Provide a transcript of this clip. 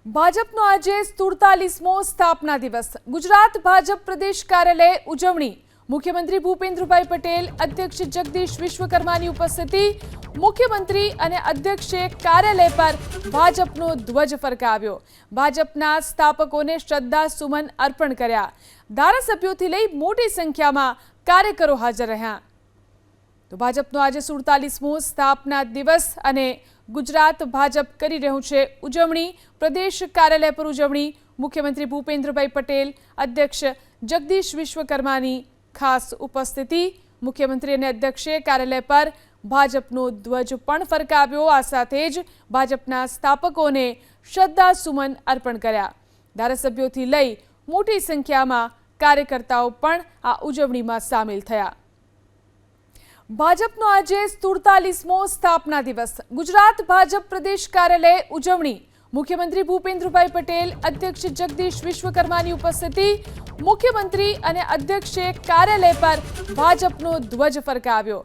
ભાજપનો આજે 47મો સ્થાપના દિવસ ગુજરાત ભાજપ પ્રદેશ કાર્યાલય ઉજવણી મુખ્યમંત્રી ભૂપેન્દ્રભાઈ પટેલ અધ્યક્ષ જગદીશ વિશ્વકર્માની ઉપસ્થિતિ મુખ્યમંત્રી અને અધ્યક્ષે કાર્યાલય પર ભાજપનો ધ્વજ ફરકાવ્યો ભાજપના સ્થાપકોને શ્રદ્ધા સુમન અર્પણ કર્યા ધારાસભ્યોથી લઈ મોટી સંખ્યામાં કાર્યકરો હાજર રહ્યા તો ભાજપનો આજે 47મો સ્થાપના દિવસ અને ગુજરાત ભાજપ કરી રહ્યું છે ઉજવણી પ્રદેશ કાર્યાલય પર ઉજવણી મુખ્યમંત્રી ભૂપેન્દ્રભાઈ પટેલ અધ્યક્ષ જગદીશ વિશ્વકર્માની ખાસ ઉપસ્થિતિ મુખ્યમંત્રી અને અધ્યક્ષે કાર્યાલય પર ભાજપનો ધ્વજ પણ ફરકાવ્યો આ સાથે જ ભાજપના સ્થાપકોને શ્રદ્ધા સુમન અર્પણ કર્યા ધારાસભ્યોથી લઈ મોટી સંખ્યામાં કાર્યકર્તાઓ પણ આ ઉજવણીમાં સામેલ થયા ભાજપનો આજે 47મો સ્થાપના દિવસ ગુજરાત ભાજપ પ્રદેશ કાર્યાલય ઉજવણી મુખ્યમંત્રી ભૂપેન્દ્રભાઈ પટેલ અધ્યક્ષ જગદીશ વિશ્વકર્માની ઉપસ્થિતિ મુખ્યમંત્રી અને અધ્યક્ષે કાર્યાલય પર ભાજપનો ધ્વજ ફરકાવ્યો